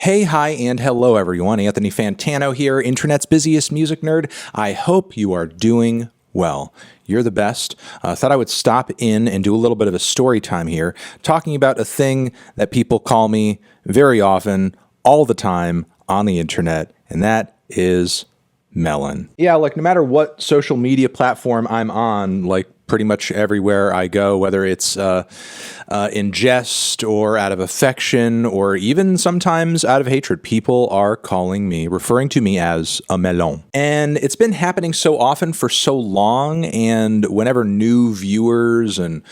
Hey, hi, and hello, everyone. Anthony Fantano here, internet's busiest music nerd. I hope you are doing well. You're the best. Thought I would stop in and do a little bit of a story time here, talking about a thing that people call me very often, all the time on the internet, and that is Melon. Yeah, like no matter what social media platform I'm on, like pretty much everywhere I go, whether it's in jest or out of affection or even sometimes out of hatred, people are calling me, referring to me as a melon. And it's been happening so often for so long, and whenever new viewers and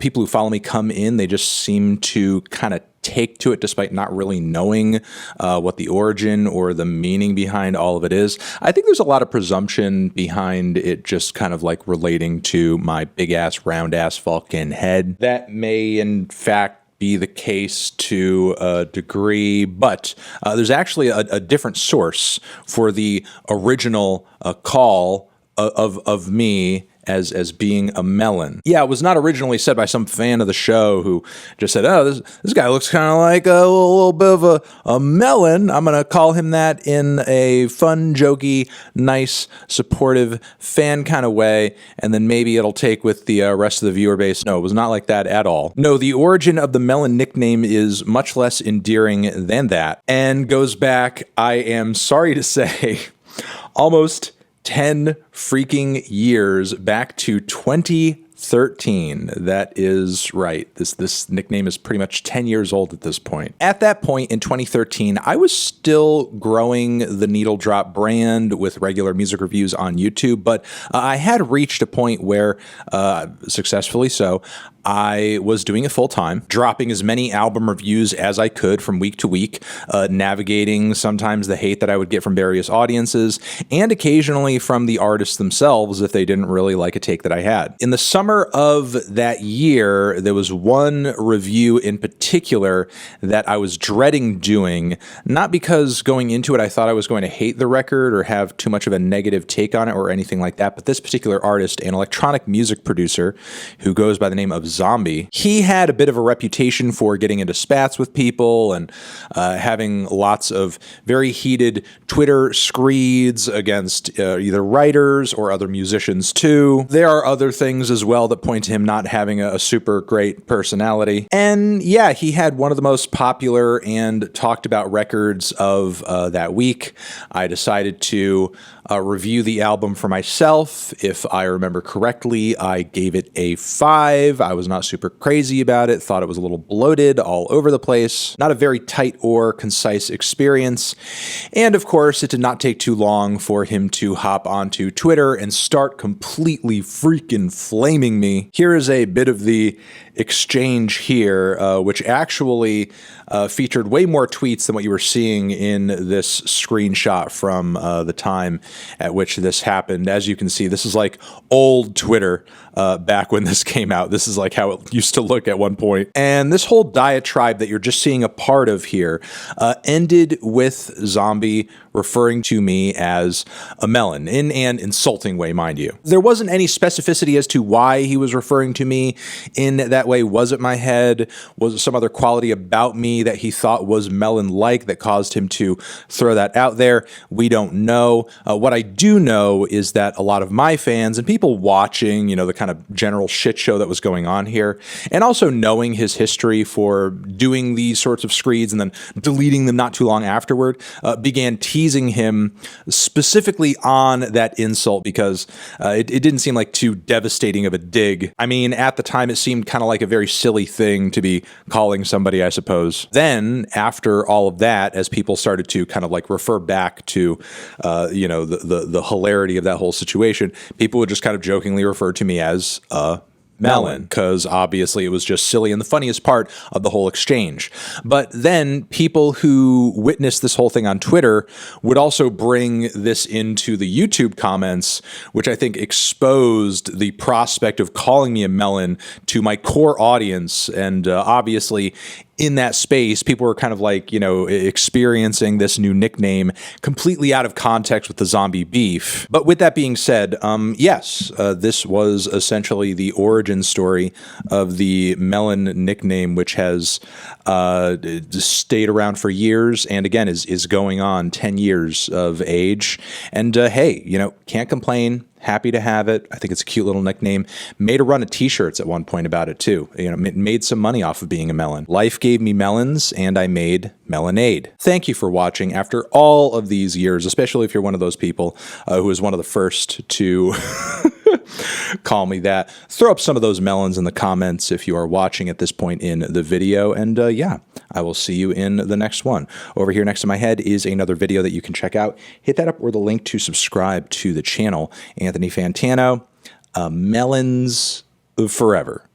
people who follow me come in, they just seem to kind of take to it despite not really knowing what the origin or the meaning behind all of it is. I think there's a lot of presumption behind it just kind of like relating to my big ass, round ass Vulcan head. That may in fact be the case to a degree, but there's actually a different source for the original call of me as being a melon. Yeah, it was not originally said by some fan of the show who just said, oh, this guy looks kind of like a little bit of a melon. I'm going to call him that in a fun, jokey, nice, supportive fan kind of way, and then maybe it'll take with the rest of the viewer base. No, it was not like that at all. No, the origin of the melon nickname is much less endearing than that, and goes back, I am sorry to say, almost 10 freaking years, back to 2013. That is right. This nickname is pretty much 10 years old at this point. At that point in 2013, I was still growing the Needle Drop brand with regular music reviews on YouTube, but I had reached a point where, successfully so, I was doing it full time, dropping as many album reviews as I could from week to week, navigating sometimes the hate that I would get from various audiences, and occasionally from the artists themselves if they didn't really like a take that I had. In the summer of that year, there was one review in particular that I was dreading doing, not because going into it I thought I was going to hate the record or have too much of a negative take on it or anything like that, but this particular artist, an electronic music producer who goes by the name of Zomby, he had a bit of a reputation for getting into spats with people and having lots of very heated Twitter screeds against either writers or other musicians too. There are other things as well that point to him not having a super great personality. And yeah, he had one of the most popular and talked about records of that week. I decided to review the album for myself. If I remember correctly, I gave it a 5. I was not super crazy about it, thought it was a little bloated all over the place, not a very tight or concise experience. And of course, it did not take too long for him to hop onto Twitter and start completely freaking flaming me. Here is a bit of the exchange here, which actually featured way more tweets than what you were seeing in this screenshot from the time at which this happened. As you can see, this is like old Twitter back when this came out. This is like how it used to look at one point. And this whole diatribe that you're just seeing a part of here ended with Zomby referring to me as a melon, in an insulting way, mind you. There wasn't any specificity as to why he was referring to me in that way. Was it my head? Was it some other quality about me that he thought was melon-like that caused him to throw that out there? We don't know. What I do know is that a lot of my fans and people watching, the kind of general shit show that was going on here, and also knowing his history for doing these sorts of screeds and then deleting them not too long afterward, began teasing him specifically on that insult because it didn't seem like too devastating of a dig. I mean, at the time, it seemed kind of like a very silly thing to be calling somebody, I suppose. Then, after all of that, as people started to kind of like refer back to, the hilarity of that whole situation, people would just kind of jokingly refer to me as a melon, because obviously it was just silly and the funniest part of the whole exchange. But then people who witnessed this whole thing on Twitter would also bring this into the YouTube comments, which I think exposed the prospect of calling me a melon to my core audience. And obviously in that space, people were kind of like, experiencing this new nickname completely out of context with the zombie beef. But with that being said, yes, this was essentially the origin story of the Melon nickname, which has stayed around for years and again is going on 10 years of age. And hey, can't complain. Happy to have it. I think it's a cute little nickname. Made a run of t-shirts at one point about it too. Made some money off of being a melon. Life gave me melons and I made Melonade. Thank you for watching after all of these years, especially if you're one of those people who was one of the first to call me that. Throw up some of those melons in the comments if you are watching at this point in the video. And yeah, I will see you in the next one. Over here next to my head is another video that you can check out. Hit that up or the link to subscribe to the channel. Anthony Fantano, melons forever.